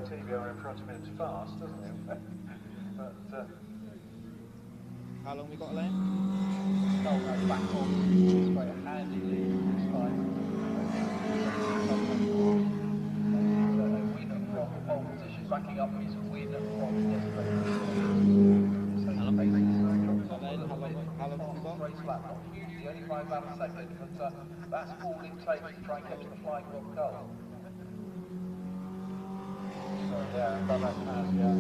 TVR in front of me, it's fast, doesn't it? But how long we got left? no, no, back on. It's quite a handy lead. It's fine. Win from pole position, backing up is win from yesterday. How long have we got? Race lap, not hugely, only by about a second, but that's all it takes to try and get to the flying rock goal. So yeah, that has, yeah.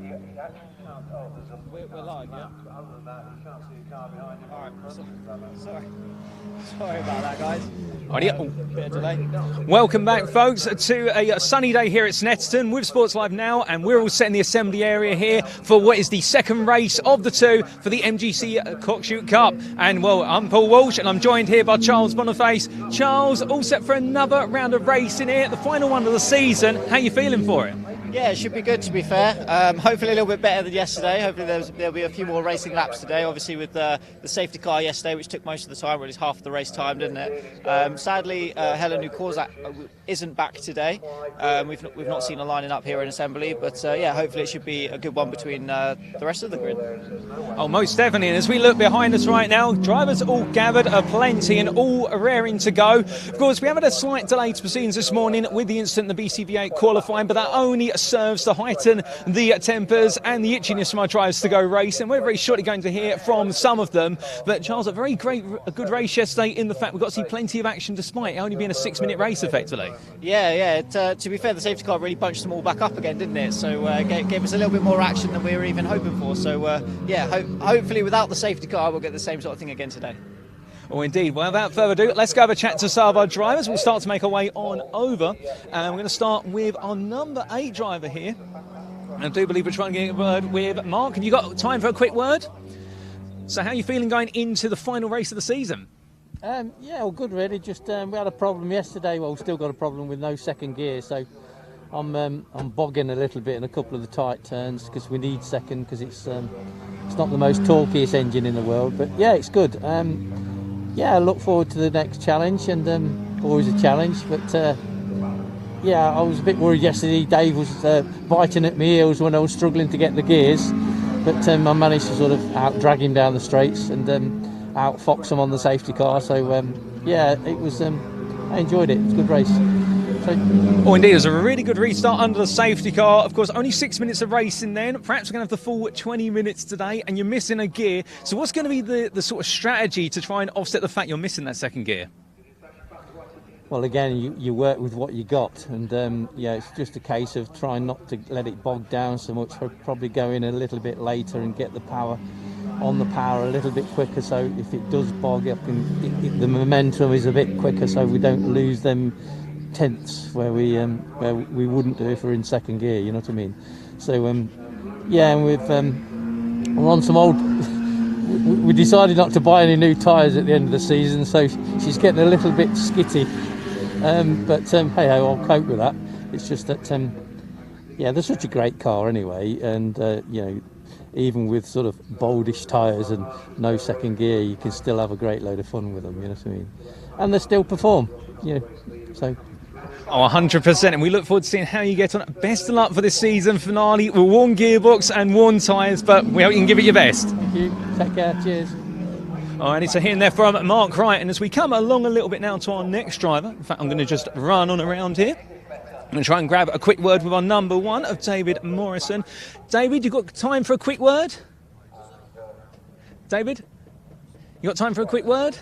He actually can't, oh, there's a... We're live, yeah? Other than that, you can't see a car behind you. Alright, sorry about that, guys. Bit of delay. Welcome back, folks, to a sunny day here at Snetterton with Sports Live Now, and we're all set in the assembly area here for what is the second race of the two for the MGC Cockshoot Cup. And, well, I'm Paul Walsh, and I'm joined here by Charles Boniface. Charles, all set for another round of racing here, the final one of the season. How are you feeling for it? Yeah, it should be good, to be fair. Hopefully a little bit better than yesterday. Hopefully there'll be a few more racing laps today. Obviously with the safety car yesterday, which took most of the time, or at least half of the race time, didn't it? Sadly, Helen, who caused that, isn't back today. We've not seen her lining up here in assembly, but yeah, hopefully it should be a good one between the rest of the grid. Oh, most definitely. And as we look behind us right now, drivers all gathered, plenty, and all raring to go. Of course, we have had a slight delay to proceedings this morning with the incident in the BCV8 qualifying, but that only serves to heighten the tempers and the itchiness from our drivers to go racing. We're very shortly going to hear from some of them. But Charles, a good race yesterday in the fact we got to see plenty of action despite it only being a 6-minute race effectively. Yeah. To be fair, the safety car really bunched them all back up again, didn't it? So gave us a little bit more action than we were even hoping for. So yeah, hopefully without the safety car, we'll get the same sort of thing again today. Oh, indeed. Well, without further ado, let's go have a chat to some of our drivers. We'll start to make our way on over. And we're going to start with our number 8 driver here. And I do believe we're trying to get a word with Mark. Have you got time for a quick word? So how are you feeling going into the final race of the season? Yeah, well, good really. Just we had a problem yesterday. Well, we've still got a problem with no second gear. So I'm bogging a little bit in a couple of the tight turns because we need second because it's not the most torquiest engine in the world. But yeah, it's good. Yeah, I look forward to the next challenge, and always a challenge. But yeah, I was a bit worried yesterday. Dave was biting at my heels when I was struggling to get the gears, but I managed to sort of out-drag him down the straights and out-fox him on the safety car. So yeah, it was. I enjoyed it. It was a good race. Oh, indeed, it was a really good restart under the safety car. Of course, only 6 minutes of racing then. Perhaps we're going to have the full 20 minutes today, and you're missing a gear. So what's going to be the sort of strategy to try and offset the fact you're missing that second gear? Well, again, you work with what you got, and yeah, it's just a case of trying not to let it bog down so much. I'll probably go in a little bit later and get the power on the power a little bit quicker, so if it does bog up, the momentum is a bit quicker, so we don't lose them tenths where we wouldn't do if we're in second gear, you know what I mean? So yeah, and we're on some old. We decided not to buy any new tyres at the end of the season, so she's getting a little bit skitty. But hey, I'll cope with that. It's just that yeah, they're such a great car anyway, and you know, even with sort of boldish tyres and no second gear, you can still have a great load of fun with them, you know what I mean? And they still perform, you know, so. Oh, 100%, and we look forward to seeing how you get on. Best of luck for this season finale with worn gearbox and worn tyres, but we hope you can give it your best. Thank you. Take care. Cheers. All right, it's a hearing there from Mark Wright, and as we come along a little bit now to our next driver, in fact, I'm going to just run on around here. I'm going to try and grab a quick word with our number 1 of David Morrison. David, you got time for a quick word? David, you got time for a quick word?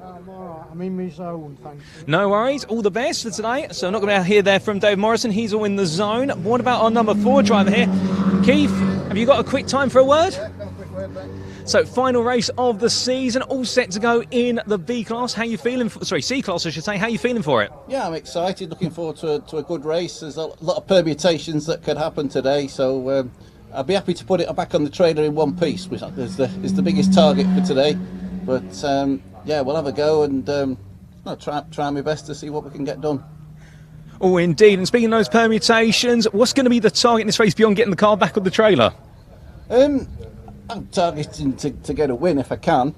I'm all right. I'm in my zone, thanks. No worries. All the best for today. So I'm not going to hear there from Dave Morrison. He's all in the zone. What about our number 4 driver here? Keith, have you got a quick time for a word? Yeah, got a quick word, mate. So final race of the season, all set to go in the B class. How you feeling? Sorry, C class, I should say. How you feeling for it? Yeah, I'm excited. Looking forward to a good race. There's a lot of permutations that could happen today. So I'll be happy to put it back on the trailer in one piece, which is the biggest target for today. But yeah, we'll have a go and I'll try my best to see what we can get done. Oh, indeed. And speaking of those permutations, what's going to be the target in this race beyond getting the car back on the trailer? I'm targeting to get a win if I can.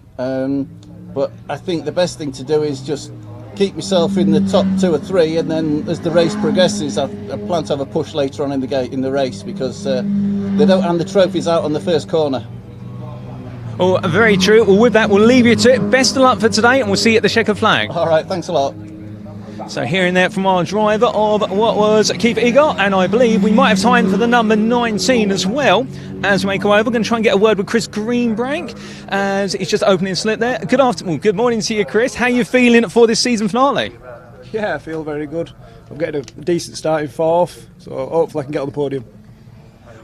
But I think the best thing to do is just keep myself in the top 2 or 3, and then as the race progresses, I plan to have a push later on in the race, because they don't hand the trophies out on the first corner. Oh, very true. Well, with that, we'll leave you to it. Best of luck for today, and we'll see you at the checkered flag. All right, thanks a lot. So hearing that from our driver of what was Keith Eagle, and I believe we might have time for the number 19 as well. As we make our way over, we're going to try and get a word with Chris Greenbank as he's just opening slip there. Good afternoon, good morning to you, Chris. How are you feeling for this season finale? Yeah, I feel very good. I'm getting a decent start in 4th, so hopefully I can get on the podium.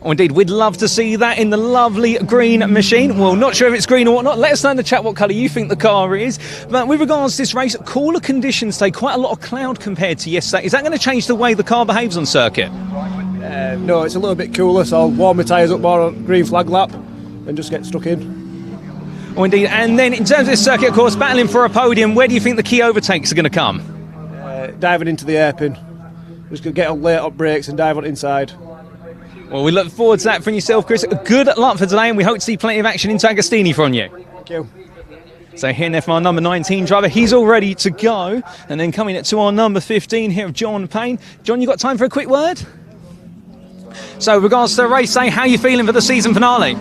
Oh, indeed, we'd love to see that in the lovely green machine. Well, not sure if it's green or whatnot. Let us know in the chat what colour you think the car is. But with regards to this race, cooler conditions today, quite a lot of cloud compared to yesterday. Is that going to change the way the car behaves on circuit? No, it's a little bit cooler, so I'll warm my tyres up more on green flag lap and just get stuck in. Oh, indeed. And then in terms of this circuit, of course, battling for a podium, where do you think the key overtakes are going to come? Diving into the hairpin. Just going to get on late on brakes and dive on inside. Well, we look forward to that from yourself, Chris. Good luck for today, and we hope to see plenty of action in Agostini from you. Thank you. So here now from our number 19 driver, he's all ready to go. And then coming to our number 15 here of John Payne. John, you got time for a quick word? So regards to the race, say, how are you feeling for the season finale?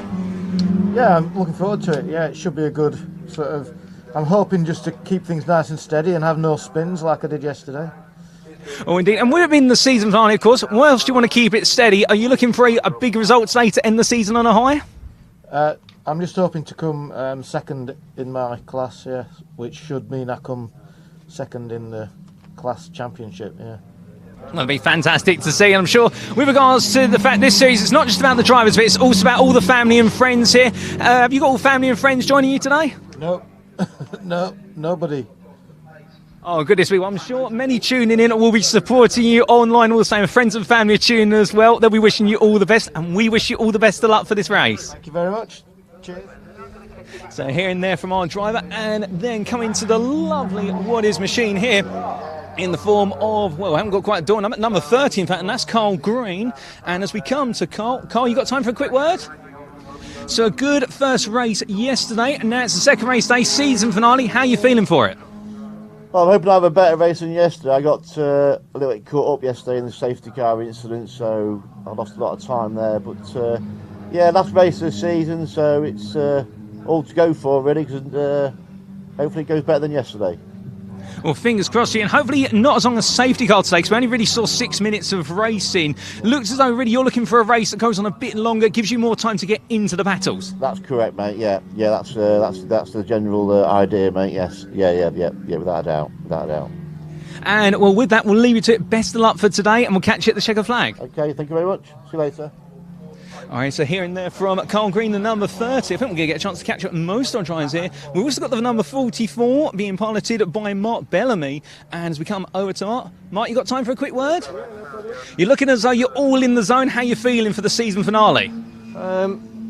Yeah, I'm looking forward to it. Yeah, it should be a good sort of... I'm hoping just to keep things nice and steady and have no spins like I did yesterday. Oh, indeed. And with it being the season finale, of course, what else do you want to keep it steady? Are you looking for a big result today to end the season on a high? I'm just hoping to come second in my class, yeah, which should mean I come second in the class championship, yeah. That'll be fantastic to see, and I'm sure with regards to the fact this series, it's not just about the drivers, but it's also about all the family and friends here. Have you got all family and friends joining you today? No, no, nobody. Oh, goodness me. Well, I'm sure many tuning in will be supporting you online. All the same, friends and family are tuning in as well. They'll be wishing you all the best, and we wish you all the best of luck for this race. Thank you very much. Cheers. So here and there from our driver, and then coming to the lovely what is machine here in the form of, well, I haven't got quite a door number, number 30 in fact, and that's Carl Green. And as we come to Carl, you got time for a quick word? So a good first race yesterday, and now it's the second race day, season finale. How are you feeling for it? Well, I'm hoping I have a better race than yesterday. I got a little bit caught up yesterday in the safety car incident, so I lost a lot of time there. But yeah, last race of the season, so it's all to go for really, because hopefully it goes better than yesterday. Well, fingers crossed here, and hopefully not as long as safety car today, because we only really saw 6 minutes of racing. Looks as though really you're looking for a race that goes on a bit longer, gives you more time to get into the battles. That's correct, mate. Yeah, that's the general idea, mate. Yes, yeah, without a doubt, without a doubt. And well, with that, we'll leave you to it. Best of luck for today, and we'll catch you at the checkered flag. Okay, thank you very much. See you later. All right, so here and there from Carl Green, the number 30. I think we're going to get a chance to catch up most of our drivers here. We've also got the number 44 being piloted by Mark Bellamy. And as we come over to Mark, you got time for a quick word? You're looking as though you're all in the zone. How are you feeling for the season finale?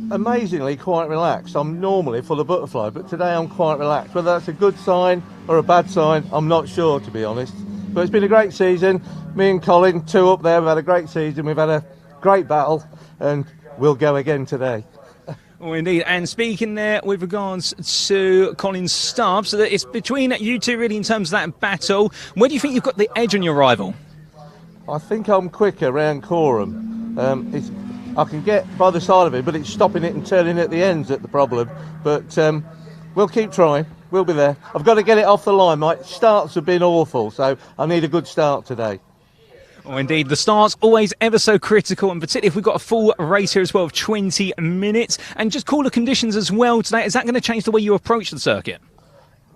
Amazingly quite relaxed. I'm normally full of butterfly, but today I'm quite relaxed. Whether that's a good sign or a bad sign, I'm not sure, to be honest. But it's been a great season. Me and Colin, 2 up there, we've had a great season. We've had a great battle, and we'll go again today. Oh, indeed. And speaking there with regards to Colin Stubbs, so that it's between you two really in terms of that battle. Where do you think you've got the edge on your rival? I think I'm quicker around Coram. I can get by the side of it, but it's stopping it and turning at the ends that's the problem. But we'll keep trying. We'll be there. I've got to get it off the line. My starts have been awful, so I need a good start today. Oh, indeed. The start's always ever so critical, and particularly if we've got a full race here as well of 20 minutes. And just cooler conditions as well today. Is that going to change the way you approach the circuit?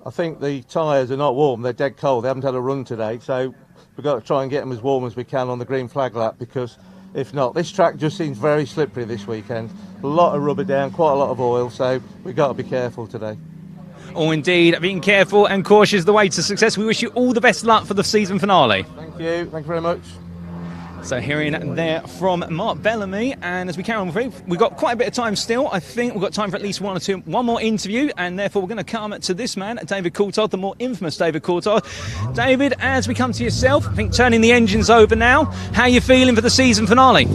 I think the tyres are not warm. They're dead cold. They haven't had a run today, so we've got to try and get them as warm as we can on the green flag lap, because if not, this track just seems very slippery this weekend. A lot of rubber down, quite a lot of oil, so we've got to be careful today. Oh, indeed. Being careful and cautious is the way to success. We wish you all the best luck for the season finale. Thank you. Thank you very much. So hearing there from Mark Bellamy, and as we carry on through, we've got quite a bit of time still. I think we've got time for at least one more interview, and therefore we're going to come to this man, David Coulthard, the more infamous David Coulthard. David, as we come to yourself, I think turning the engines over now, how are you feeling for the season finale?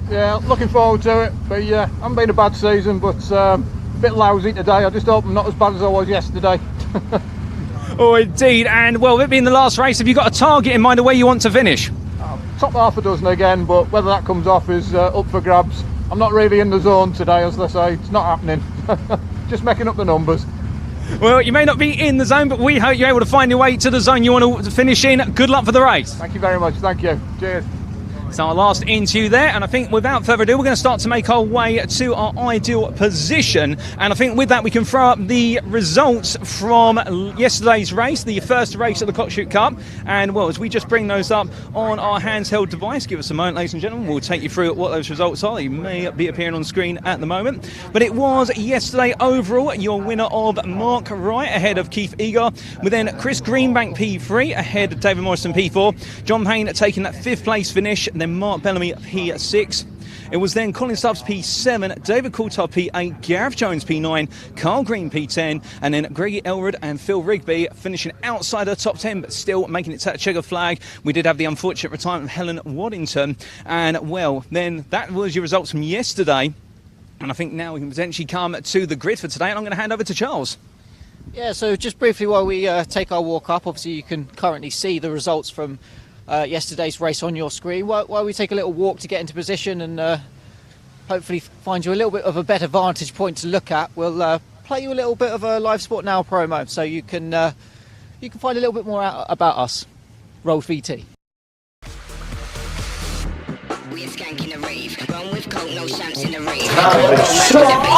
Yeah, looking forward to it. But yeah, hasn't been a bad season, but a bit lousy today. I just hope I'm not as bad as I was yesterday. Oh, indeed. And, well, it being the last race, have you got a target in mind of where you want to finish? Top half a dozen again, but whether that comes off is up for grabs. I'm not really in the zone today, as they say. It's not happening. Just making up the numbers. Well, you may not be in the zone, but we hope you're able to find your way to the zone you want to finish in. Good luck for the race. Thank you very much. Thank you. Cheers. So our last interview there, and I think without further ado, we're going to start to make our way to our ideal position. And I think with that, we can throw up the results from yesterday's race, the first race of the Cockshoot Cup. And, well, as we just bring those up on our handheld device, give us a moment, ladies and gentlemen, we'll take you through what those results are. They may be appearing on screen at the moment. But it was yesterday overall your winner of Mark Wright ahead of Keith Egar, with then Chris Greenbank P3 ahead of David Morrison P4, John Payne taking that 5th place finish, then Mark Bellamy P6. It was then Colin Stubbs P7, David Coulthard P8, Gareth Jones P9, Carl Green P10, and then Greggy Elwood and Phil Rigby finishing outside the top 10, but still making it to that checker flag. We did have the unfortunate retirement of Helen Waddington, and, well, then that was your results from yesterday. And I think now we can potentially come to the grid for today, and I'm going to hand over to Charles. Yeah, so just briefly while we take our walk up, obviously you can currently see the results from yesterday's race on your screen. While we take a little walk to get into position and hopefully find you a little bit of a better vantage point to look at, we'll play you a little bit of a Live Sport Now promo, so you can find a little bit more out about us. Roll VT. We're skanking the rave. Run with coke, no shanks in the rave. No shanks in the rave.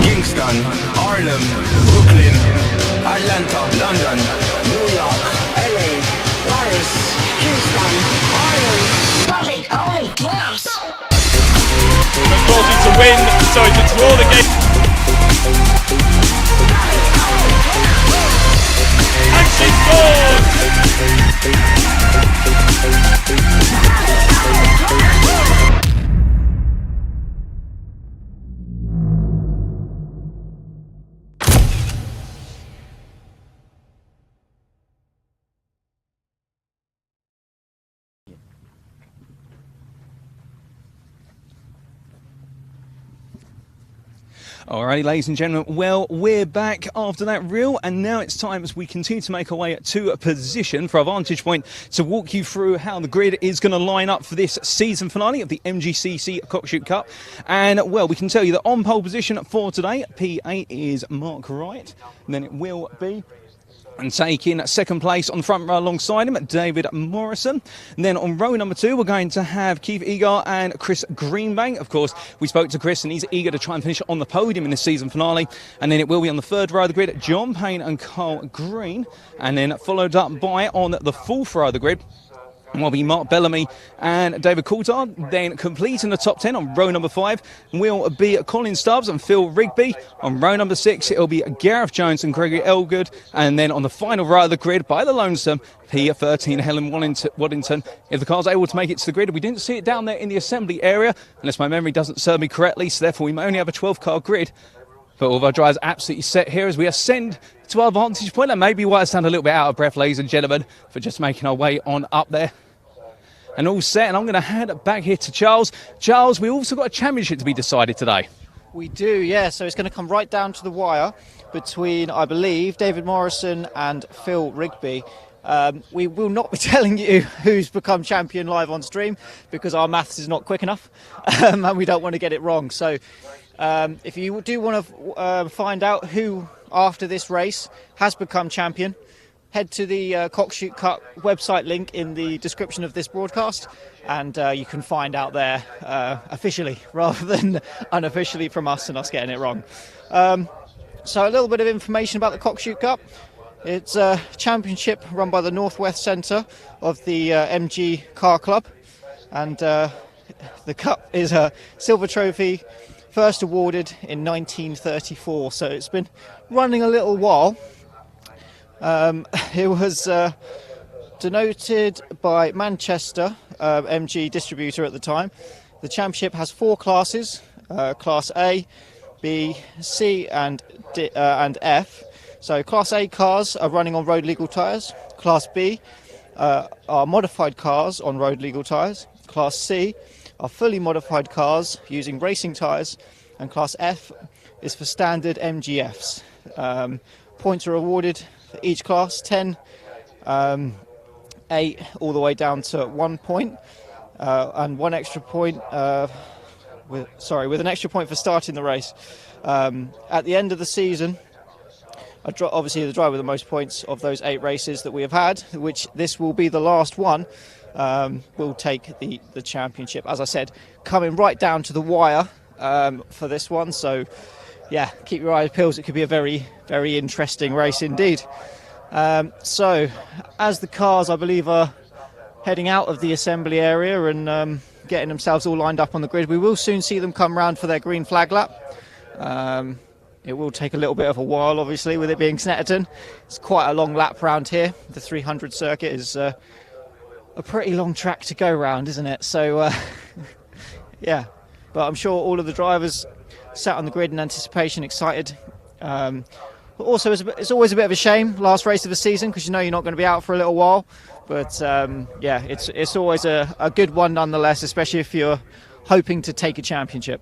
Kingston, Harlem, Brooklyn, Atlanta, London, New York, LA, Paris, Kingston, Harlem, Bobby, oh, yes! Important to win, sorry, to draw the game. And she scores! Alrighty, ladies and gentlemen, well, we're back after that reel, and now it's time as we continue to make our way to a position for our vantage point to walk you through how the grid is going to line up for this season finale of the MGCC Cockshoot Cup. And, well, we can tell you that on pole position for today, P8 is Mark Wright, and then it will be... and taking second place on the front row alongside him, David Morrison. And then on row number 2, we're going to have Keith Egar and Chris Greenbank. Of course, we spoke to Chris and he's eager to try and finish on the podium in this season finale. And then it will be on the third row of the grid, John Payne and Carl Green. And then followed up by, on the fourth row of the grid, will be Mark Bellamy and David Coulthard. Then completing the top 10 on row number 5 will be Colin Stubbs and Phil Rigby. On row number 6, it'll be Gareth Jones and Gregory Elgood. And then on the final row of the grid, by the lonesome, P13 Helen Waddington. If the car's able to make it to the grid, we didn't see it down there in the assembly area, unless my memory doesn't serve me correctly, so therefore we may only have a 12-car grid. But all of our drivers absolutely set here as we ascend to our vantage point. And maybe why I sound a little bit out of breath, ladies and gentlemen, for just making our way on up there. And all set, and I'm going to hand it back here to Charles. Charles, we also got a championship to be decided today. We do, yeah, so it's going to come right down to the wire between, I believe, David Morrison and Phil Rigby. We will not be telling you who's become champion live on stream because our maths is not quick enough and we don't want to get it wrong. So if you do want to find out who, after this race, has become champion, head to the Cockshoot Cup website link in the description of this broadcast, and you can find out there officially rather than unofficially from us and us getting it wrong. So a little bit of information about the Cockshoot Cup. It's a championship run by the Northwest Centre of the MG Car Club, and the cup is a silver trophy, first awarded in 1934, so it's been running a little while. It was denoted by Manchester MG distributor at the time. The championship has 4 classes, Class A, B, C and F. So Class A cars are running on road legal tyres. Class B are modified cars on road legal tyres. Class C are fully modified cars using racing tyres, and Class F is for standard MGFs. Points are awarded for each class, 10, 8, all the way down to 1 point, and one extra point, with an extra point for starting the race. At the end of the season, obviously the driver with the most points of those 8 races that we have had, which this will be the last one, will take the championship. As I said, coming right down to the wire for this one. So, yeah, keep your eyes peeled. It could be a very, very interesting race indeed. So, as the cars, I believe, are heading out of the assembly area and getting themselves all lined up on the grid, we will soon see them come round for their green flag lap. It will take a little bit of a while, obviously, with it being Snetterton. It's quite a long lap round here. The 300 circuit is a pretty long track to go round, isn't it? So, yeah. But I'm sure all of the drivers sat on the grid in anticipation, excited. But also, it's always a bit of a shame, last race of the season, because you know you're not going to be out for a little while. But, yeah, it's always a good one nonetheless, especially if you're hoping to take a championship.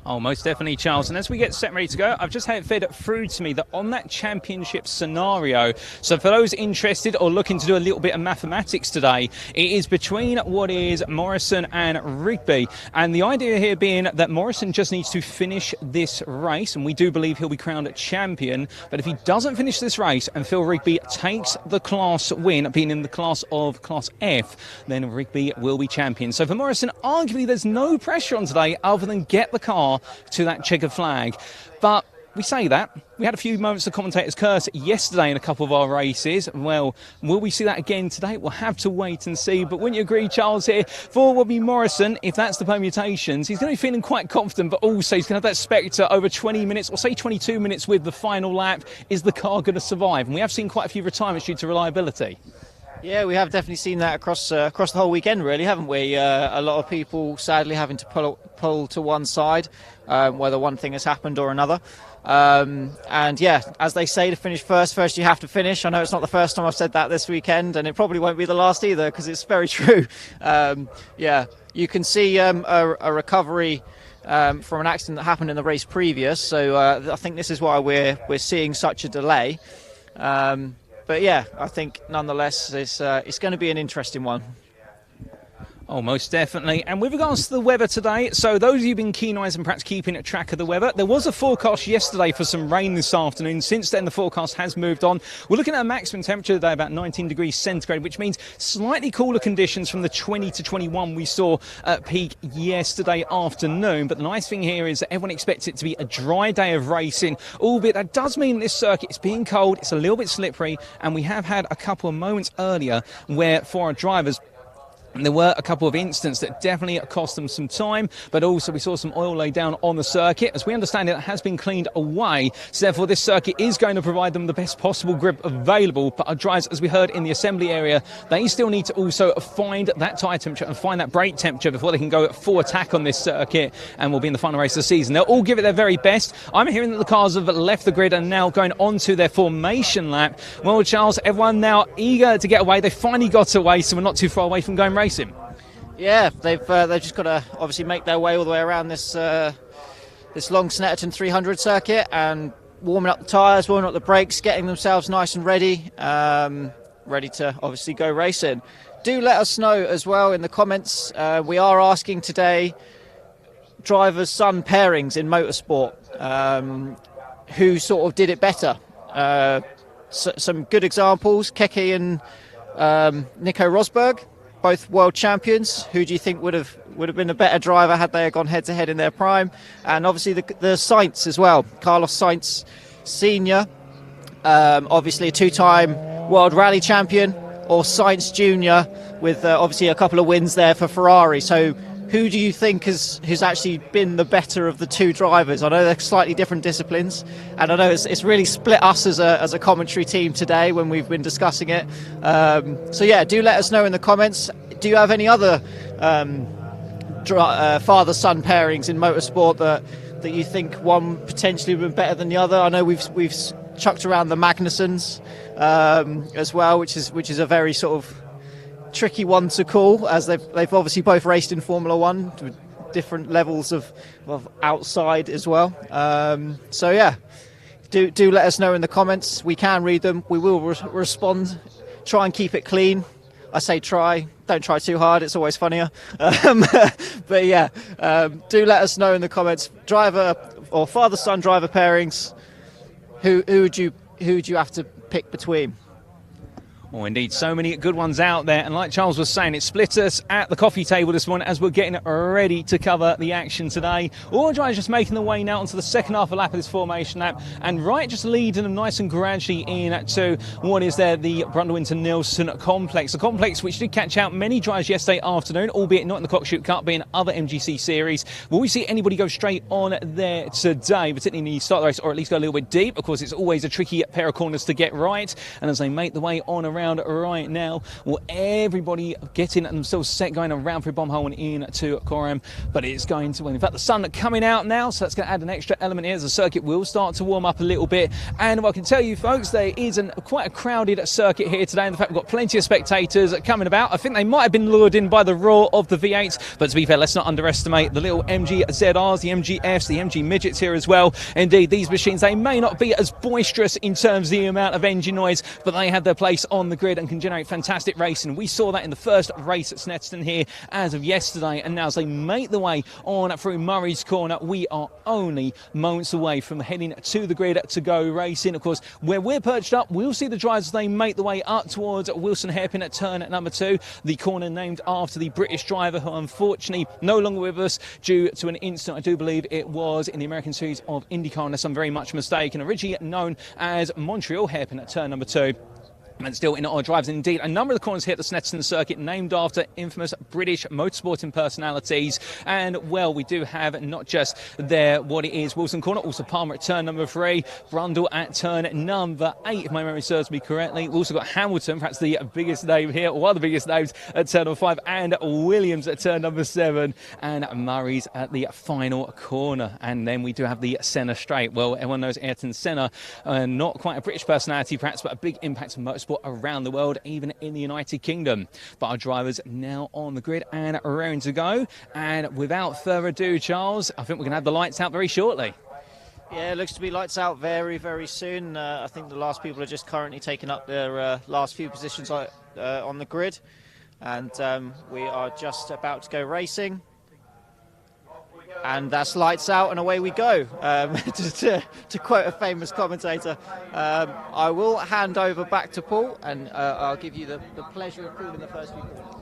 Oh, most definitely, Charles. And as we get set ready to go, I've just had it fed through to me that on that championship scenario, so for those interested or looking to do a little bit of mathematics today, it is between what is Morrison and Rigby. And the idea here being that Morrison just needs to finish this race, and we do believe he'll be crowned champion. But if he doesn't finish this race and Phil Rigby takes the class win, being in the class of Class F, then Rigby will be champion. So for Morrison, arguably there's no pressure on today other than get the car to that checkered flag. But we say that. We had a few moments of commentator's curse yesterday in a couple of our races. Well, will we see that again today? We'll have to wait and see. But wouldn't you agree, Charles, here, for Bobby Morrison, if that's the permutations, he's going to be feeling quite confident, but also he's going to have that spectre over 20 minutes, or say 22 minutes with the final lap. Is the car going to survive? And we have seen quite a few retirements due to reliability. Yeah, we have definitely seen that across the whole weekend, really, haven't we? A lot of people sadly having to pull to one side, whether one thing has happened or another. And yeah, as they say, to finish first you have to finish. I know it's not the first time I've said that this weekend, and it probably won't be the last either, because it's very true. Yeah, you can see a recovery from an accident that happened in the race previous. So I think this is why we're seeing such a delay. But yeah, I think nonetheless it's going to be an interesting one. Oh, most definitely. And with regards to the weather today, so those of you who've been keen eyes and perhaps keeping track of the weather, there was a forecast yesterday for some rain this afternoon. Since then, the forecast has moved on. We're looking at a maximum temperature today about 19 degrees centigrade, which means slightly cooler conditions from the 20 to 21 we saw at peak yesterday afternoon. But the nice thing here is that everyone expects it to be a dry day of racing, albeit that does mean this circuit is being cold, it's a little bit slippery, and we have had a couple of moments earlier where for our drivers, there were a couple of incidents that definitely cost them some time, but also we saw some oil laid down on the circuit. As we understand it, has been cleaned away. So therefore, this circuit is going to provide them the best possible grip available. But our drivers, as we heard in the assembly area, they still need to also find that tyre temperature and find that brake temperature before they can go at full attack on this circuit, and will be in the final race of the season. They'll all give it their very best. I'm hearing that the cars have left the grid and now going on to their formation lap. Well, Charles, everyone now eager to get away. They finally got away, so we're not too far away from going racing. Yeah, they've just got to obviously make their way all the way around this long Snetterton 300 circuit and warming up the tyres, warming up the brakes, getting themselves nice and ready, ready to obviously go racing. Do let us know as well in the comments. We are asking today drivers' son pairings in motorsport, who sort of did it better. Some good examples: Keke and Nico Rosberg, both world champions. Who do you think would have been a better driver had they gone head to head in their prime? And obviously the Sainz as well, Carlos Sainz Senior, obviously a two-time world rally champion, or Sainz Junior with obviously a couple of wins there for Ferrari. So who do you think has actually been the better of the two drivers? I know they're slightly different disciplines, and I know it's really split us as a commentary team today when we've been discussing it. So yeah, do let us know in the comments. Do you have any other father-son pairings in motorsport that you think one potentially would be better than the other? I know we've chucked around the Magnusons as well, which is a very sort of tricky one to call, as they've obviously both raced in Formula One with different levels of outside as well. So yeah, do let us know in the comments. We can read them. We will respond. Try and keep it clean. I say try. Don't try too hard. It's always funnier. But yeah, do let us know in the comments. Driver or father-son driver pairings. Who would you have to pick between? Oh, indeed, so many good ones out there. And like Charles was saying, it split us at the coffee table this morning as we're getting ready to cover the action today. All drivers just making their way now onto the second half of lap of this formation lap. And Wright just leading them nice and gradually in to what is there, the Brundle-Winter-Nilsson complex. A complex which did catch out many drivers yesterday afternoon, albeit not in the Cockshoot Cup, but in other MGC series. Will we see anybody go straight on there today, particularly in the start of the race, or at least go a little bit deep? Of course, it's always a tricky pair of corners to get right. And as they make the way on around right now, well, everybody getting themselves set going around through Bombhole and into Coram, but it's going to win. In fact, the sun coming out now, so that's going to add an extra element here as the circuit will start to warm up a little bit. And I can tell you folks, there is quite a crowded circuit here today, and the fact we've got plenty of spectators coming about. I think they might have been lured in by the roar of the V8s, but to be fair, let's not underestimate the little MG ZRs, the MGFs, the MG midgets here as well. Indeed, these machines, they may not be as boisterous in terms of the amount of engine noise, but they have their place on the grid and can generate fantastic racing. We saw that in the first race at Snetterton here as of yesterday, and now as they make the way on through Murray's Corner, we are only moments away from heading to the grid to go racing. Of course, where we're perched up, we'll see the drivers as they make the way up towards Wilson Hairpin at turn number 2, the corner named after the British driver who unfortunately no longer with us due to an incident, I do believe it was in the American series of IndyCar, unless I'm very much mistaken, originally known as Montreal Hairpin at turn number 2. And still in our drives, indeed, a number of the corners here at the Snetterton circuit named after infamous British motorsporting personalities. And, well, we do have not just there what it is, Wilson Corner, also Palmer at turn number 3, Brundle at turn number 8, if my memory serves me correctly. We've also got Hamilton, perhaps the biggest name here, or one of the biggest names, at turn number 5, and Williams at turn number 7, and Murray's at the final corner. And then we do have the Senna straight. Well, everyone knows Ayrton Senna, not quite a British personality perhaps, but a big impact on motorsport around the world, even in the United Kingdom. But our drivers now on the grid and raring to go. And without further ado, Charles, I think we're going to have the lights out very shortly. Yeah, it looks to be lights out very, very soon. I think the last people are just currently taking up their last few positions on the grid. And we are just about to go racing. And that's lights out and away we go, to quote a famous commentator. I will hand over back to Paul, and I'll give you the pleasure of calling the first few calls.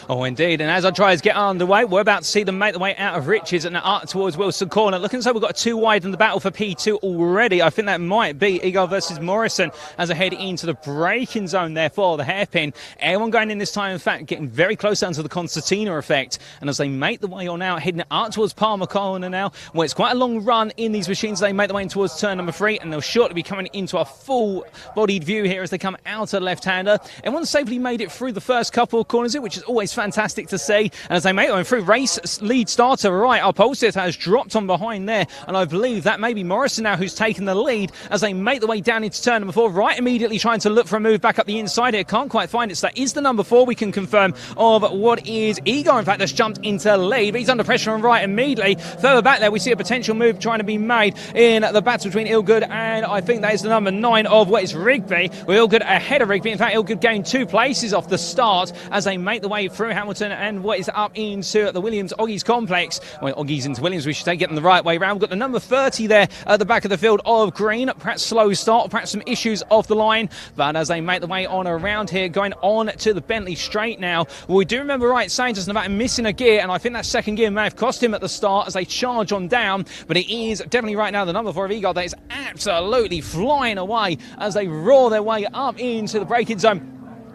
Oh, indeed. And as our drivers get underway, we're about to see them make the way out of Riches and up towards Wilson Corner. Looking as though we've got 2 wide in the battle for P2 already. I think that might be Eagle versus Morrison as I head into the braking zone there for the hairpin. Everyone going in this time, in fact, getting very close down to the Concertina effect. And as they make the way on out, heading up towards Palmer Corner now, well, it's quite a long run in these machines. They make the way in towards turn number 3, and they'll shortly be coming into a full-bodied view here as they come out of left-hander. Everyone safely made it through the first couple of corners here, which is always fantastic to see. And as they make it through, race lead starter right, our pole sitter has dropped on behind there, and I believe that may be Morrison now who's taken the lead as they make the way down into turn number 4. Right, immediately trying to look for a move back up the inside here, can't quite find it. So that is the number 4, we can confirm, of what is Igor, in fact, that's jumped into lead, but he's under pressure on right immediately. Further back there, we see a potential move trying to be made in the battle between Ilgood and I think that is the number 9 of what is Rigby, with Ilgood ahead of Rigby. In fact, Ilgood gained 2 places off the start as they make the way through Hamilton and what is up into the Williams-Oggies complex. Well, Oggies into Williams, we should say, getting the right way round. We've got the number 30 there at the back of the field of Green. Perhaps slow start, perhaps some issues off the line. But as they make the way on around here, going on to the Bentley straight now. Well, we do remember right saying just about missing a gear, and I think that second gear may have cost him at the start as they charge on down. But it is definitely right now the number 4 of Igor that is absolutely flying away as they roar their way up into the braking zone.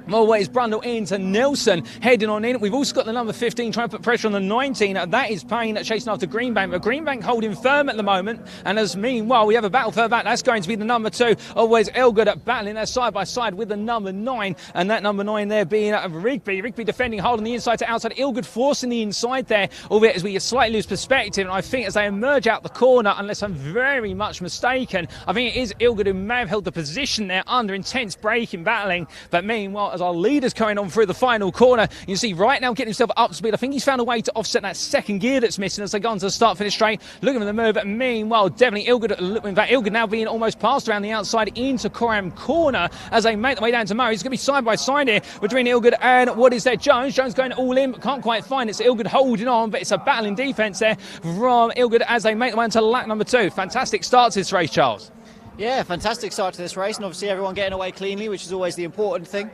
More ways Brundle into Nelson, heading on in. We've also got the number 15 trying to put pressure on the 19. That is Payne chasing after Greenbank, but Greenbank holding firm at the moment. And as meanwhile, we have a battle further back. That's going to be the number 2. Always Elgood battling there side by side with the number 9. And that number 9 there being Rigby. Rigby defending, holding the inside to outside. Elgood forcing the inside there, albeit as we slightly lose perspective. And I think as they emerge out the corner, unless I'm very much mistaken, I think it is Elgood who may have held the position there under intense braking, battling. But meanwhile, as our leader's coming on through the final corner, you see right now getting himself up to speed. I think he's found a way to offset that second gear that's missing as they go on to the start finish straight. Looking for the move. Meanwhile, definitely Elgood now being almost passed around the outside into Coram corner as they make their way down to Murray. It's going to be side by side here between Elgood and what is there? Jones. Jones going all in, but can't quite find it. It's Elgood holding on, but it's a battling defence there from Elgood as they make their way into lap number 2. Fantastic start to this race, Charles. Yeah, fantastic start to this race, and obviously everyone getting away cleanly, which is always the important thing.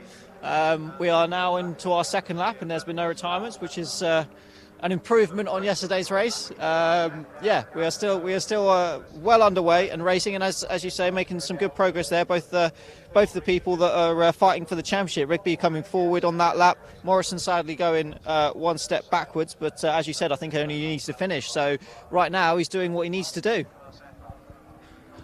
We are now into our second lap, and there's been no retirements, which is an improvement on yesterday's race. Yeah, we are still well underway and racing, and as you say, making some good progress there. Both the people that are fighting for the championship, Rigby coming forward on that lap, Morrison sadly going one step backwards, but as you said, I think only he needs to finish. So right now he's doing what he needs to do.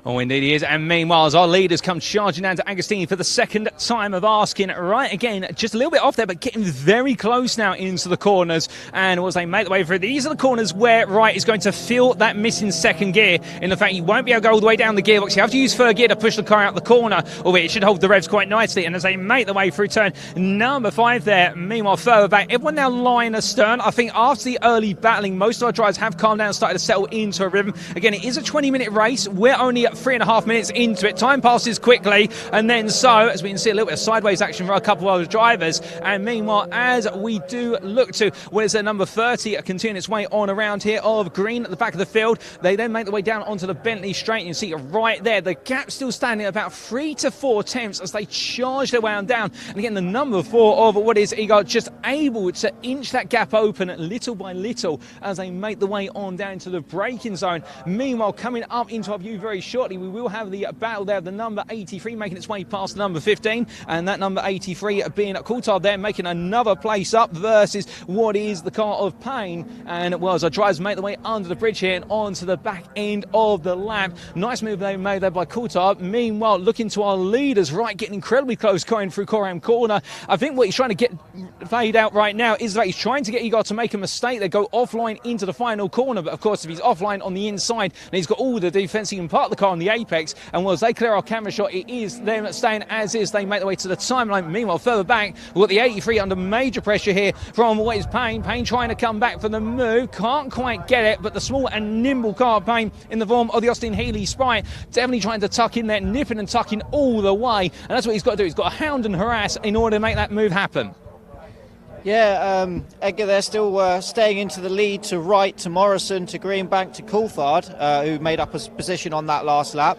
Oh, indeed he is. And meanwhile, as our leaders come charging down to Agostini for the second time of asking, right again, just a little bit off there, but getting very close now into the corners. And as they make the way through, these are the corners where Wright is going to feel that missing second gear, in the fact you won't be able to go all the way down the gearbox. You have to use third gear to push the car out the corner, albeit it should hold the revs quite nicely. And as they make the way through turn number 5 there, meanwhile, further back, everyone now line astern. I think after the early battling, most of our drivers have calmed down, started to settle into a rhythm. Again, it is a 20-minute race. We're only at 3.5 minutes into it. Time passes quickly, and then so, as we can see, a little bit of sideways action for a couple of drivers. And meanwhile, as we do look to, where's their number 30 continuing its way on around here of green at the back of the field, they then make their way down onto the Bentley straight, and you see right there, the gap still standing at about 3 to 4 tenths as they charge their way on down. And again, the number 4 of what is Igor just able to inch that gap open little by little as they make the way on down to the braking zone. Meanwhile, coming up into our view very shortly, we will have the battle there of the number 83 making its way past the number 15, and that number 83 being Coulthard there, making another place up versus what is the car of Payne. And well, as our drivers make their way under the bridge here and onto the back end of the lap, nice move they made there by Coulthard. Meanwhile, looking to our leaders, right, getting incredibly close going through Coram corner. I think what he's trying to get played out right now is that he's trying to get Igor to make a mistake. They go offline into the final corner, but of course if he's offline on the inside, then he's got all the defense, he can park the car on the apex, and well, as they clear our camera shot, it is them staying as is. They make their way to the timeline. Meanwhile, further back, we've got the 83 under major pressure here from what is Payne. Payne trying to come back for the move, can't quite get it, but the small and nimble car of Payne in the form of the Austin Healey Sprite, definitely trying to tuck in there, nipping and tucking all the way, and that's what he's got to do. He's got to hound and harass in order to make that move happen. Yeah, Edgar there still staying into the lead to Wright, to Morrison, to Greenbank, to Coulthard, who made up a position on that last lap.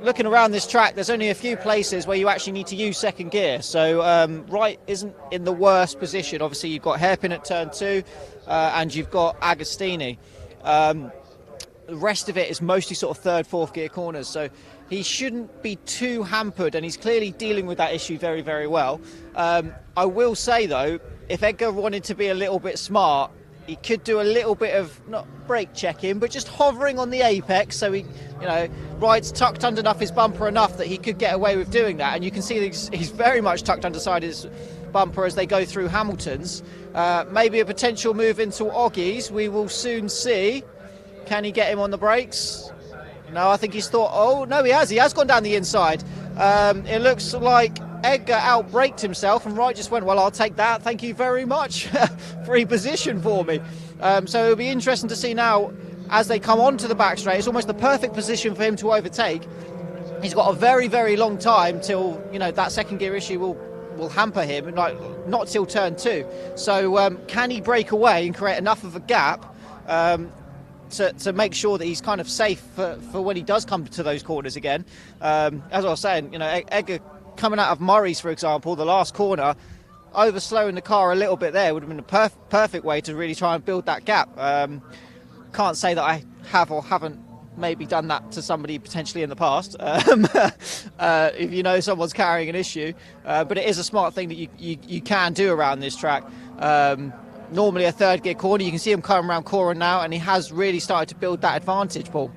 Looking around this track, there's only a few places where you actually need to use second gear, so Wright isn't in the worst position. Obviously you've got hairpin at turn 2 and you've got Agostini. The rest of it is mostly sort of third, fourth gear corners, so he shouldn't be too hampered, and he's clearly dealing with that issue very, very well. I will say though, if Edgar wanted to be a little bit smart, he could do a little bit of, not brake checking, but just hovering on the apex, so he, you know, Wright's tucked underneath his bumper enough that he could get away with doing that, and you can see that he's very much tucked underside his bumper as they go through Hamilton's. Maybe a potential move into Oggy's, we will soon see. Can he get him on the brakes? No, I think he's thought, oh no, he has gone down the inside. It looks like Edgar out-braked himself, and Wright just went, well, I'll take that, thank you very much. Free position for me. So it'll be interesting to see now as they come onto the back straight. It's almost the perfect position for him to overtake. He's got a very, very long time till, you know, that second gear issue will hamper him, and like not till turn 2. So can he break away and create enough of a gap to make sure that he's kind of safe for when he does come to those corners again? As I was saying, you know, Edgar coming out of Murray's, for example, the last corner, overslowing the car a little bit there would have been a perfect way to really try and build that gap. Can't say that I have or haven't maybe done that to somebody potentially in the past, if you know someone's carrying an issue. But it is a smart thing that you can do around this track. Normally a third gear corner, you can see him coming around corner now, and he has really started to build that advantage, Paul.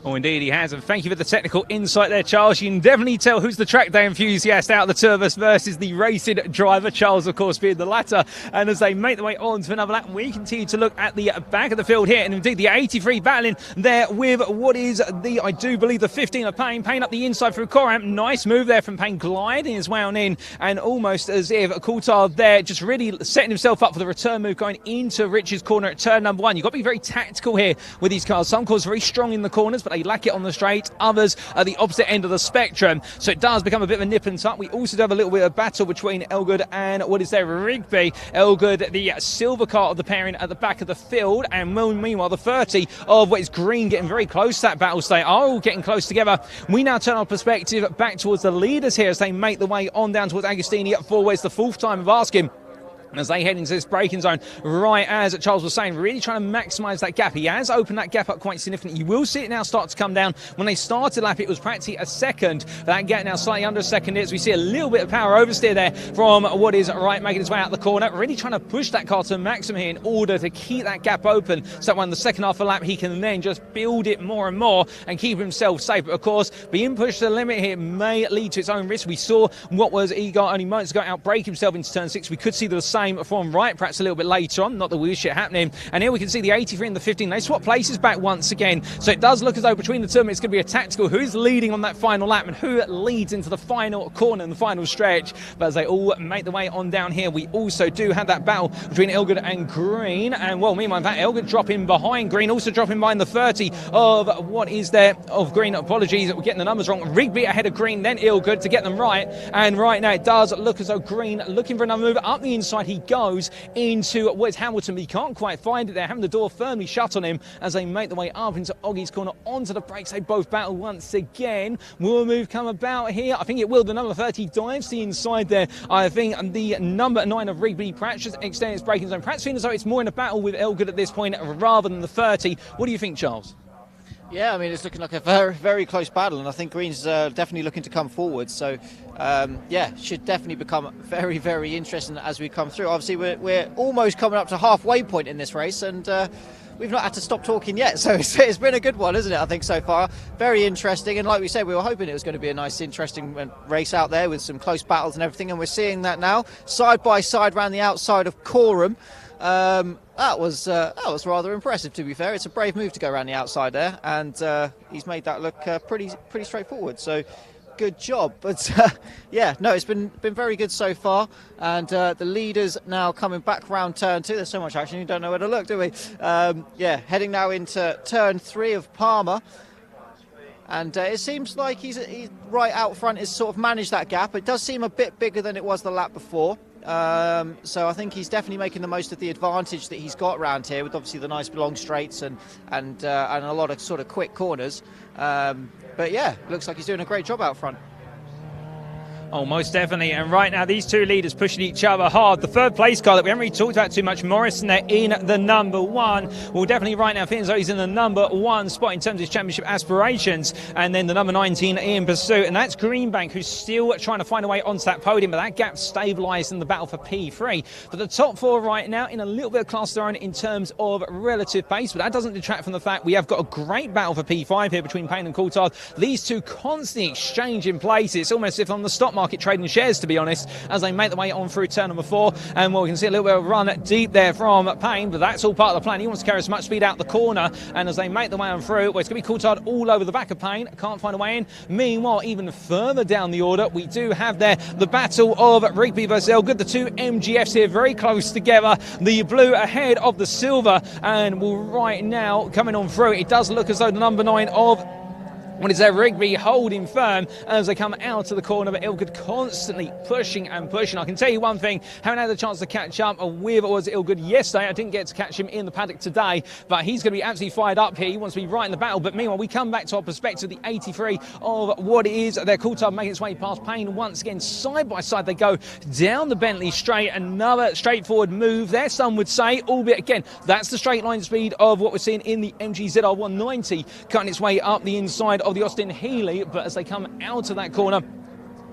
Oh, indeed he has, and thank you for the technical insight there, Charles. You can definitely tell who's the track day enthusiast out of the two of us versus the racing driver, Charles, of course, being the latter. And as they make their way on to another lap, we continue to look at the back of the field here, and indeed the 83 battling there with what is the, I do believe, the 15 of Payne. Payne up the inside through Coram. Nice move there from Payne, gliding his way on in, and almost as if Coulthard there just really setting himself up for the return move going into Rich's corner at turn number 1. You've got to be very tactical here with these cars. Some cars very strong in the corners, but they lack it on the straight. Others are the opposite end of the spectrum, so it does become a bit of a nip and tuck. We also do have a little bit of battle between Elgood and what is there, Rigby. Elgood, the silver car of the pairing at the back of the field, and meanwhile the 30 of what is Green getting very close to that battle state, are all getting close together. We now turn our perspective back towards the leaders here as they make the way on down towards Agostini at 4 ways. The fourth time of asking as they head into this braking zone, right as Charles was saying, really trying to maximise that gap. He has opened that gap up quite significantly. You will see it now start to come down. When they started lap, it was practically a second. That gap now slightly under a second as we see a little bit of power oversteer there from what is right, making its way out the corner. Really trying to push that car to maximum here in order to keep that gap open, so that when the second half of the lap, he can then just build it more and more and keep himself safe. But of course, being pushed to the limit here may lead to its own risk. We saw what was Egar only moments ago outbrake himself into turn 6. We could see the same from right perhaps a little bit later on, not that we wish it happening. And here we can see the 83 and the 15, they swap places back once again, so it does look as though between the two of them it's going to be a tactical who's leading on that final lap and who leads into the final corner and the final stretch. But as they all make the way on down here, we also do have that battle between Elgood and Green, and well, meanwhile that Elgood dropping behind Green, also dropping behind the 30 of what is there of Green. Apologies, we're getting the numbers wrong. Rigby ahead of Green, then Elgood to get them right, and right now it does look as though Green looking for another move up the inside. He goes into Wes Hamilton, but he can't quite find it there, having the door firmly shut on him as they make the way up into Oggie's corner onto the brakes. They both battle once again. Will a move come about here? I think it will. The number 30 dives the inside there. I think the number 9 of Rigby perhaps just extends its braking zone. Perhaps feeling as though it's more in a battle with Elgood at this point rather than the 30. What do you think, Charles? Yeah, I mean, it's looking like a very, very close battle, and I think Green's definitely looking to come forward. So, yeah, should definitely become very, very interesting as we come through. Obviously, we're almost coming up to halfway point in this race, and we've not had to stop talking yet. So it's been a good one, isn't it, I think, so far. Very interesting, and like we said, we were hoping it was going to be a nice, interesting race out there with some close battles and everything, and we're seeing that now, side by side around the outside of Coram. That was rather impressive, to be fair. It's a brave move to go around the outside there, and he's made that look pretty straightforward. So good job. But yeah, no, it's been very good so far, and the leaders now coming back round turn 2. There's so much action, you don't know where to look, do we? Yeah, heading now into turn 3 of Palmer. And it seems like he's right out front has sort of managed that gap. It does seem a bit bigger than it was the lap before. So I think he's definitely making the most of the advantage that he's got around here, with obviously the nice long straights and a lot of sort of quick corners. But yeah, looks like he's doing a great job out front. Oh, most definitely. And right now, these two leaders pushing each other hard. The third place car that we haven't really talked about too much, Morrison, there in the number 1. Well, definitely right now, feels like he's in the number 1 spot in terms of his championship aspirations. And then the number 19 in pursuit. And that's Greenbank, who's still trying to find a way onto that podium. But that gap stabilised in the battle for P3. But the top 4 right now in a little bit of class of their own in terms of relative pace. But that doesn't detract from the fact we have got a great battle for P5 here between Payne and Coulthard. These two constantly exchanging places. It's almost as if on the stock market trading shares, to be honest, as they make their way on through turn number 4. And well, we can see a little bit of a run deep there from Payne, but that's all part of the plan. He wants to carry as much speed out the corner, and as they make their way on through, well, it's going to be Coulthard all over the back of Payne. Can't find a way in. Meanwhile, even further down the order, we do have there the battle of Rigby versus Elgood. The two MGFs here very close together. The blue ahead of the silver, and well, right now coming on through, it does look as though the number 9 of What is there? Rigby holding firm as they come out of the corner, but Ilgood constantly pushing and pushing. I can tell you one thing, haven't had the chance to catch up with was Ilgood yesterday. I didn't get to catch him in the paddock today, but he's going to be absolutely fired up here. He wants to be right in the battle. But meanwhile, we come back to our perspective, the 83 of what it is. Their Coulthard making its way past Payne once again. Side by side, they go down the Bentley straight. Another straightforward move there, some would say, albeit again, that's the straight line speed of what we're seeing in the MG ZR 190, cutting its way up the inside of the Austin Healey. But as they come out of that corner,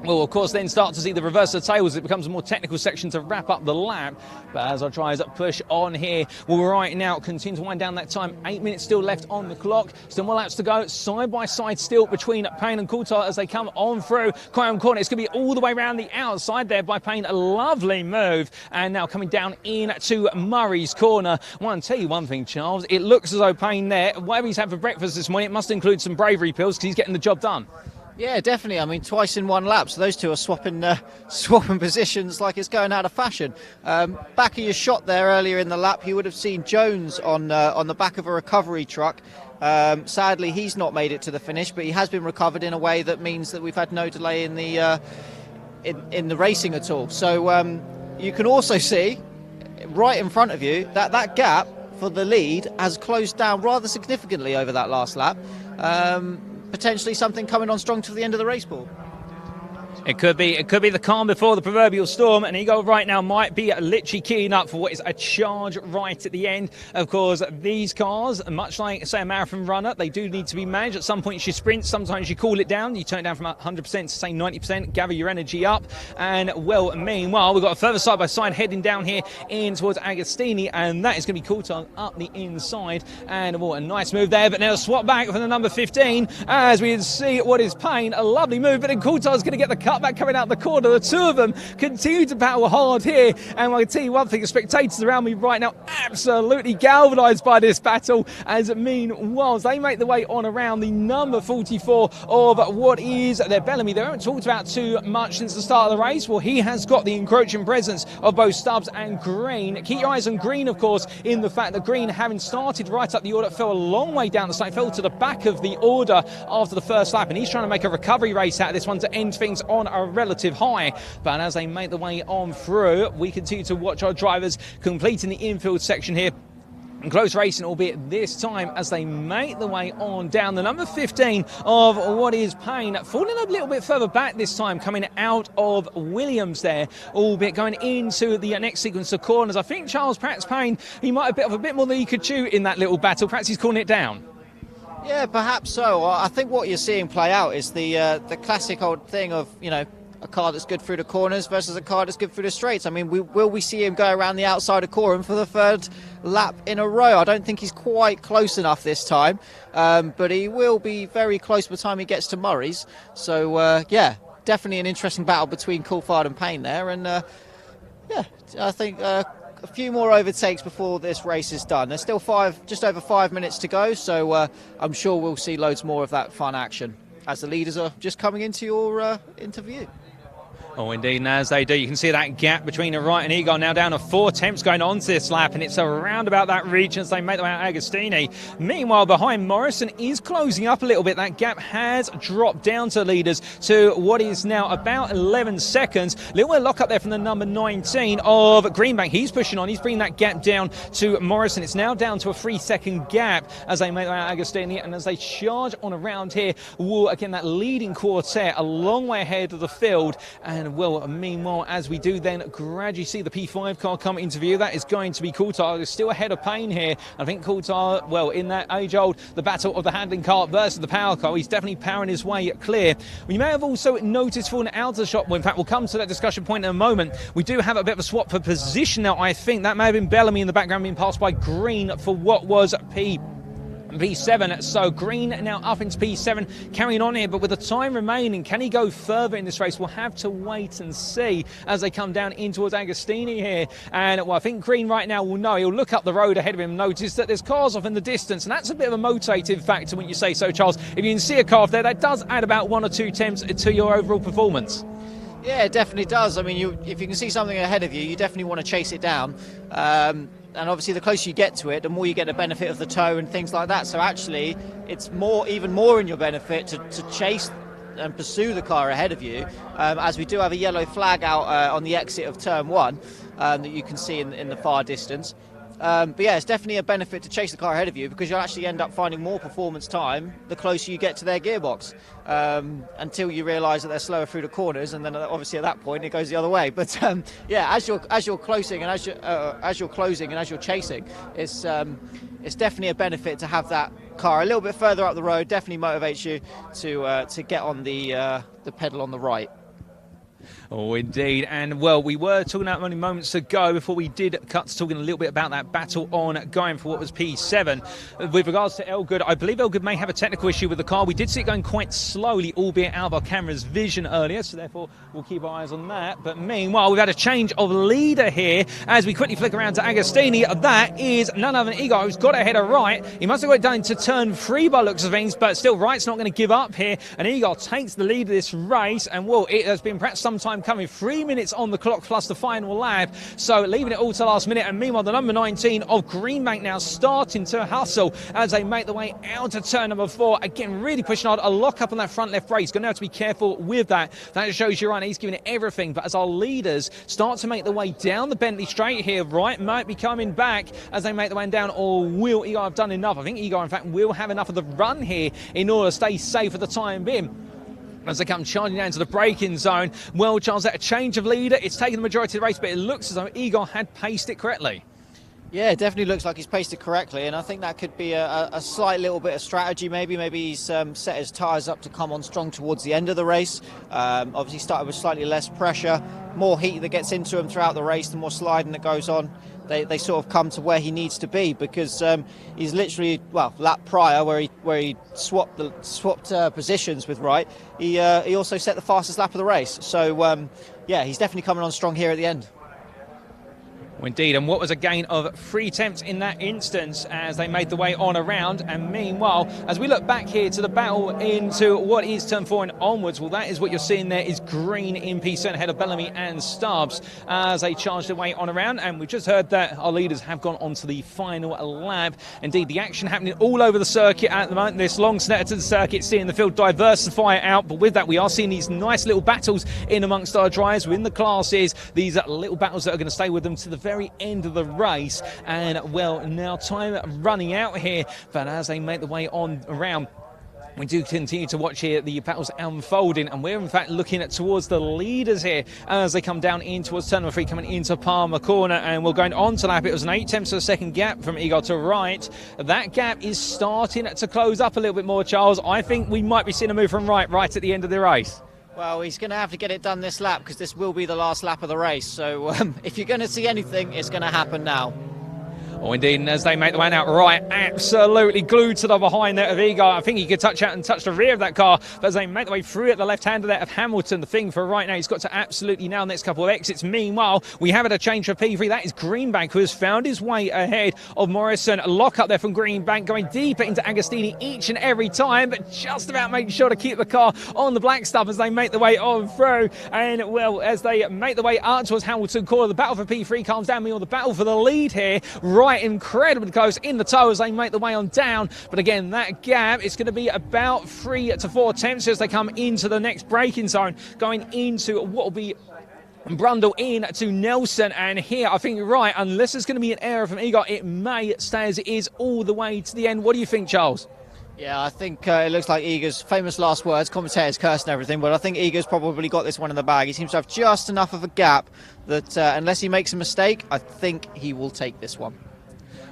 we'll of course then start to see the reverse of tails. It becomes a more technical section to wrap up the lap. But as our drivers push on here, we'll right now continue to wind down that time. 8 minutes still left on the clock. Still more laps to go. Side by side still between Payne and Coulthard as they come on through Coram Corner. It's going to be all the way around the outside there by Payne. A lovely move. And now coming down into Murray's Corner. Well, I'll tell you one thing, Charles. It looks as though Payne there, whatever he's had for breakfast this morning, it must include some bravery pills because he's getting the job done. Yeah, definitely. I mean, twice in one lap. So those two are swapping positions like it's going out of fashion. Back of your shot there earlier in the lap, you would have seen Jones on the back of a recovery truck. Sadly, he's not made it to the finish, but he has been recovered in a way that means that we've had no delay in the in the racing at all. So you can also see right in front of you that gap for the lead has closed down rather significantly over that last lap. Potentially something coming on strong to the end of the race, Paul. It could be the calm before the proverbial storm, and Eagle right now might be literally keying up for what is a charge right at the end. Of course, these cars, much like, say, a marathon runner, they do need to be managed. At some point you sprint, sometimes you cool it down. You turn it down from 100% to, say, 90%, gather your energy up. And, well, meanwhile, we've got a further side-by-side heading down here in towards Agostini, and that is going to be Coulthard up the inside. And, well, a nice move there, but now swap back for the number 15 as we see what is Payne. A lovely move, but then Coulthard's going to get the cut back coming out the corner. The two of them continue to battle hard here, and I can tell you one thing, the spectators around me right now absolutely galvanised by this battle, as meanwhile they make the way on around the number 44 of what is their Bellamy. They haven't talked about too much since the start of the race. Well, he has got the encroaching presence of both Stubbs and Green. Keep your eyes on Green, of course, in the fact that Green, having started right up the order, fell a long way down the side, fell to the back of the order after the first lap, and he's trying to make a recovery race out of this one to end things on a relative high. But as they make the way on through, we continue to watch our drivers completing the infield section here. And close racing, albeit this time as they make the way on down. The number 15 of what is Payne falling a little bit further back this time, coming out of Williams there, albeit going into the next sequence of corners. I think Charles Pratt's Payne, he might have a bit more than he could chew in that little battle. Perhaps he's calling it down. Yeah, perhaps so. I think what you're seeing play out is the classic old thing of, you know, a car that's good through the corners versus a car that's good through the straights. I mean, will we see him go around the outside of Coram for the third lap in a row? I don't think he's quite close enough this time, but he will be very close by the time he gets to Murray's. So, yeah, definitely an interesting battle between Coulthard and Payne there. And, yeah, I think a few more overtakes before this race is done. There's still just over 5 minutes to go, so I'm sure we'll see loads more of that fun action as the leaders are just coming into your interview. Oh, indeed, and as they do, you can see that gap between the right and Egon now down to 4 attempts going on to this lap, and it's around about that region as they make their way out Agostini. Meanwhile, behind, Morrison is closing up a little bit. That gap has dropped down to leaders to what is now about 11 seconds. Little bit of lock up there from the number 19 of Greenbank. He's pushing on. He's bringing that gap down to Morrison. It's now down to a 3-second gap as they make their way out Agostini, and as they charge on around here, well, again, that leading quartet a long way ahead of the field. And well, meanwhile, as we do then gradually see the P5 car come into view, that is going to be Coulthard. It's still ahead of Payne here. I think Coulthard, well, in that age-old, the battle of the handling car versus the power car, he's definitely powering his way clear. We may have also noticed for an outer shot, well, in fact, we'll come to that discussion point in a moment. We do have a bit of a swap for position now. I think that may have been Bellamy in the background being passed by Green for what was P7, so Green now up into P7, carrying on here, but with the time remaining, can he go further in this race? We'll have to wait and see as they come down in towards Agostini here. And well, I think Green right now will know. He'll look up the road ahead of him and notice that there's cars off in the distance, and that's a bit of a motivative factor when you say so, Charles. If you can see a car off there, that does add about 1 or 2 attempts to your overall performance. Yeah, it definitely does. I mean, if you can see something ahead of you, you definitely want to chase it down. and obviously the closer you get to it, the more you get the benefit of the toe and things like that. So actually, it's even more in your benefit to chase and pursue the car ahead of you, as we do have a yellow flag out on the exit of turn 1 that you can see in the far distance. But yeah, it's definitely a benefit to chase the car ahead of you, because you'll actually end up finding more performance time the closer you get to their gearbox, until you realise that they're slower through the corners, and then obviously at that point it goes the other way. But yeah, as you're closing and as you're chasing, it's definitely a benefit to have that car a little bit further up the road. Definitely motivates you to get on the pedal on the right. Oh, indeed. And, well, we were talking about only moments ago before we did cut to talking a little bit about that battle on going for what was P7. With regards to Elgood, I believe Elgood may have a technical issue with the car. We did see it going quite slowly, albeit out of our camera's vision earlier, so therefore we'll keep our eyes on that. But meanwhile, we've had a change of leader here as we quickly flick around to Agostini. That is none other than Igor, who's got ahead of Wright. He must have got it down to turn 3 by looks of things, but still Wright's not going to give up here. And Igor takes the lead of this race, and, well, it has been perhaps some time coming. 3 minutes on the clock plus the final lap, so leaving it all to last minute. And meanwhile, the number 19 of Greenbank now starting to hustle as they make the way out of turn number 4. Again, really pushing hard. A lock up on that front left brake. He's going to have to be careful with that. That shows you right, he's giving it everything. But as our leaders start to make the way down the Bentley straight here, Wright might be coming back as they make the way down, or will Igor have done enough? I think Igor, in fact, will have enough of the run here in order to stay safe for the time being. As they come charging down to the braking zone. Well, Charles, that a change of leader. It's taken the majority of the race, but it looks as though Igor had paced it correctly. Yeah, it definitely looks like he's paced it correctly, and I think that could be a slight little bit of strategy. Maybe he's set his tyres up to come on strong towards the end of the race. Obviously started with slightly less pressure, more heat that gets into him throughout the race, the more sliding that goes on. They sort of come to where he needs to be, because he's literally, well, lap prior where he swapped positions with Wright. He also set the fastest lap of the race. So yeah, he's definitely coming on strong here at the end. Indeed, and what was a gain of 3 tenths in that instance as they made the way on around. And meanwhile, as we look back here to the battle into what is turn 4 and onwards, well, that is what you're seeing there is Green in P7 ahead of Bellamy and Stubbs as they charge their way on around. And we've just heard that our leaders have gone on to the final lap. Indeed, the action happening all over the circuit at the moment. This long Snetterton circuit, seeing the field diversify out. But with that, we are seeing these nice little battles in amongst our drivers within the classes. These are little battles that are going to stay with them to the very end of the race. And, well, now time running out here, but as they make the way on around, we do continue to watch here the battles unfolding, and we're in fact looking at towards the leaders here as they come down in towards turn number 3, coming into Palmer Corner. And we're going on to lap. It was an 8 tenths of a second gap from Igor to Wright. That gap is starting to close up a little bit more, Charles. I think we might be seeing a move from Wright right at the end of the race. Well, he's going to have to get it done this lap, because this will be the last lap of the race. So if you're going to see anything, it's going to happen now. Oh, indeed, and as they make the way out, Wright absolutely glued to the behind there of Igor. I think he could touch out and touch the rear of that car, but as they make the way through at the left-hander there of Hamilton, the thing for right now, he's got to absolutely nail the next couple of exits. Meanwhile, we have had a change for P3. That is Greenbank, who has found his way ahead of Morrison. A lock up there from Greenbank, going deeper into Agostini each and every time, but just about making sure to keep the car on the black stuff as they make the way on through. And, well, as they make the way out towards Hamilton Corner, the battle for P3 calms down. Meanwhile, the battle for the lead here, Wright incredibly close in the toe as they make the way on down. But again, that gap is going to be about 3 to 4 tenths as they come into the next braking zone, going into what will be Brundle in to Nelson. And here, I think you're right, unless there's going to be an error from Igor, it may stay as it is all the way to the end. What do you think, Charles? Yeah, I think it looks like Igor's famous last words, commentators cursed and everything, but I think Igor's probably got this one in the bag. He seems to have just enough of a gap that unless he makes a mistake, I think he will take this one.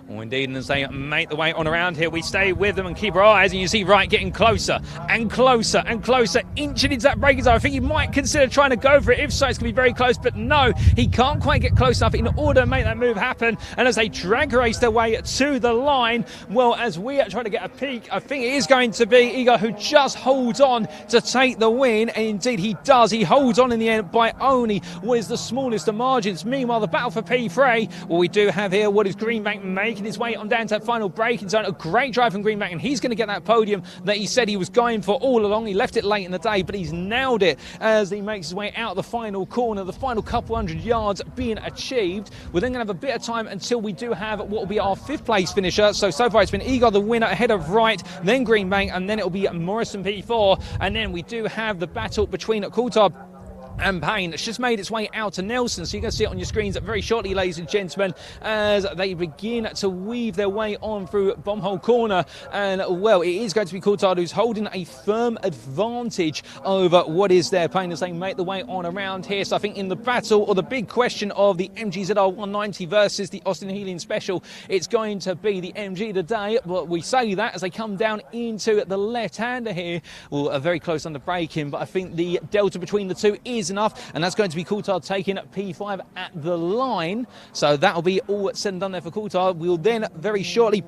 Oh, indeed, and as they make the way on around here, we stay with them and keep our eyes, and you see Wright getting closer and closer and closer, inching into that braking zone. I think he might consider trying to go for it. If so, it's going to be very close, but no, he can't quite get close enough in order to make that move happen. And as they drag race their way to the line, well, as we are trying to get a peek, I think it is going to be Igor who just holds on to take the win, and indeed he does. He holds on in the end by only what is the smallest of margins. Meanwhile, the battle for P3, well, we do have here what is Greenbank making making his way on down to that final braking zone. A great drive from Greenbank, and he's going to get that podium that he said he was going for all along. He left it late in the day, but he's nailed it as he makes his way out the final corner. The final couple hundred yards being achieved. We're then going to have a bit of time until we do have what will be our 5th place finisher. So far it's been Igor the winner ahead of Wright, then Greenbank, and then it'll be Morrison P4. And then we do have the battle between Coulthard and Payne. It's just made its way out to Nelson, so you're going to see it on your screens very shortly, ladies and gentlemen, as they begin to weave their way on through Bombhole Corner. And well, it is going to be Coulthard who's holding a firm advantage over what is there. Payne as they make the way on around here. So I think in the battle, or the big question of the MGZR 190 versus the Austin Healing Special, it's going to be the MG today. But we say that as they come down into the left-hander here. Well, very close on the braking, but I think the delta between the two is enough, and that's going to be Coulthard taking P5 at the line. So that'll be all said and done there for Coulthard. We'll then very shortly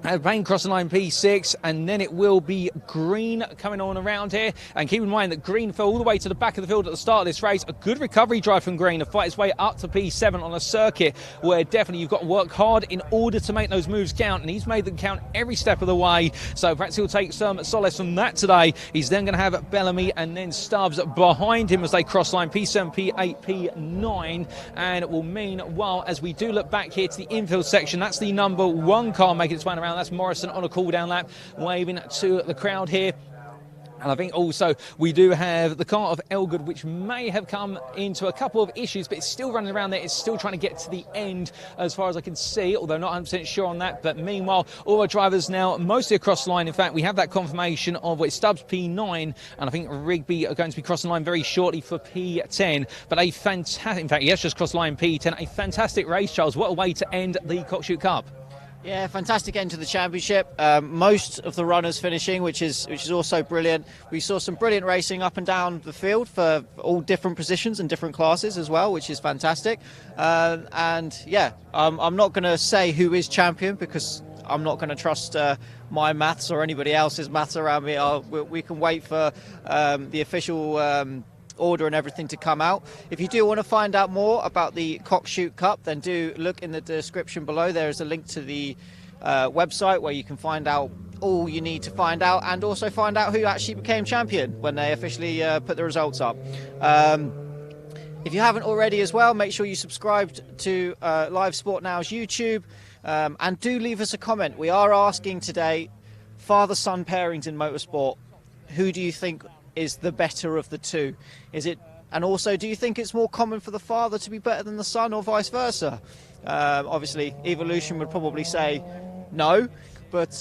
have Payne crossing line P6, and then it will be Green coming on around here. And keep in mind that Green fell all the way to the back of the field at the start of this race. A good recovery drive from Green to fight his way up to P7 on a circuit where definitely you've got to work hard in order to make those moves count, and he's made them count every step of the way. So perhaps he'll take some solace from that today. He's then going to have Bellamy and then Stubbs behind him as they cross line P7, P8, P9, and it will mean, well, as we do look back here to the infield section, that's the number 1 car making its way around. That's Morrison on a cool-down lap, waving to the crowd here. And I think also we do have the car of Elgood, which may have come into a couple of issues, but it's still running around there. It's still trying to get to the end as far as I can see, although not 100% sure on that. But meanwhile, all our drivers now mostly across the line. In fact, we have that confirmation of Stubbs P9, and I think Rigby are going to be crossing the line very shortly for P10. But a fantastic, in fact, yes, just crossed line P10. A fantastic race, Charles. What a way to end the Cockshoot Cup. Yeah, fantastic end to the championship. Most of the runners finishing, which is also brilliant. We saw some brilliant racing up and down the field for all different positions and different classes as well, which is fantastic. And yeah, I'm not going to say who is champion because I'm not going to trust my maths or anybody else's maths around me. We can wait for the official order and everything to come out. If you do want to find out more about the Cockshoot Cup, then do look in the description below. There is a link to the website where you can find out all you need to find out, and also find out who actually became champion when they officially put the results up. If you haven't already as well, make sure you subscribe to Live Sport Now's YouTube, and do leave us a comment. We are asking today, father-son pairings in motorsport, who do you think is the better of the two? Is it, and also, do you think it's more common for the father to be better than the son, or vice versa? Obviously, Evolution would probably say no, but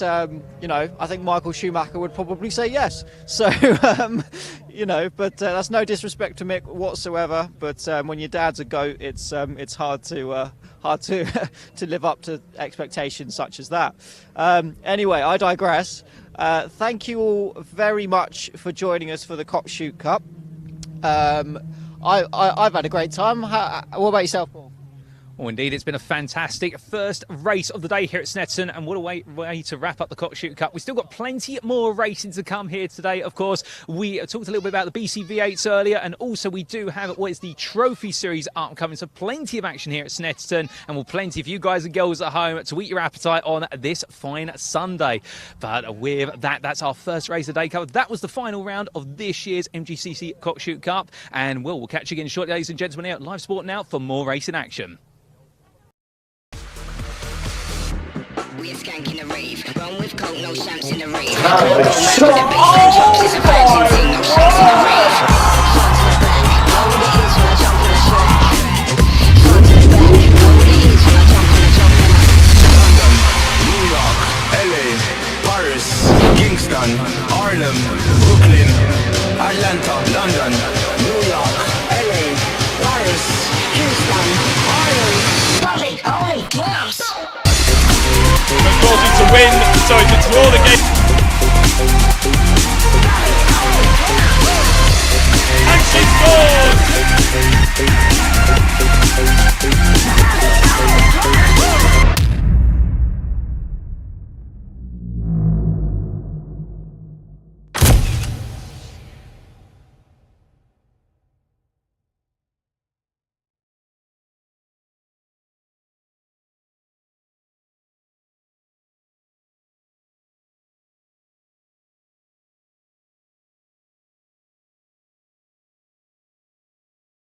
you know, I think Michael Schumacher would probably say yes. So you know, but that's no disrespect to Mick whatsoever. But when your dad's a goat, it's hard to to live up to expectations such as that. Anyway, I digress. Thank you all very much for joining us for the Cockshoot Cup. I've had a great time. What about yourself, Paul? Oh, indeed, it's been a fantastic first race of the day here at Snetterton, and what a way to wrap up the Cockshoot Cup. We've still got plenty more racing to come here today, of course. We talked a little bit about the BC-V8s earlier, and also we do have what is the Trophy Series upcoming, so plenty of action here at Snetterton, and we'll plenty for you guys and girls at home to eat your appetite on this fine Sunday. But with that, that's our first race of the day covered. That was the final round of this year's MGCC Cockshoot Cup, and we'll catch you again shortly, ladies and gentlemen, here at Live Sport Now for more racing action. We are skanking the rave. Run with coke, no shamps in the rave. The baseline drops, it's a virgin thing, no shamps in the rave. Shot to the back, know what it is when I jump on the track. Shot to the back, know what it is when I jump on the London, New York, LA, Paris, Kingston, Harlem, Brooklyn, Atlanta, London, New York, LA, Paris, Kingston, Harlem, Public, only class. McNulty to win, sorry, to draw the game. And she scores!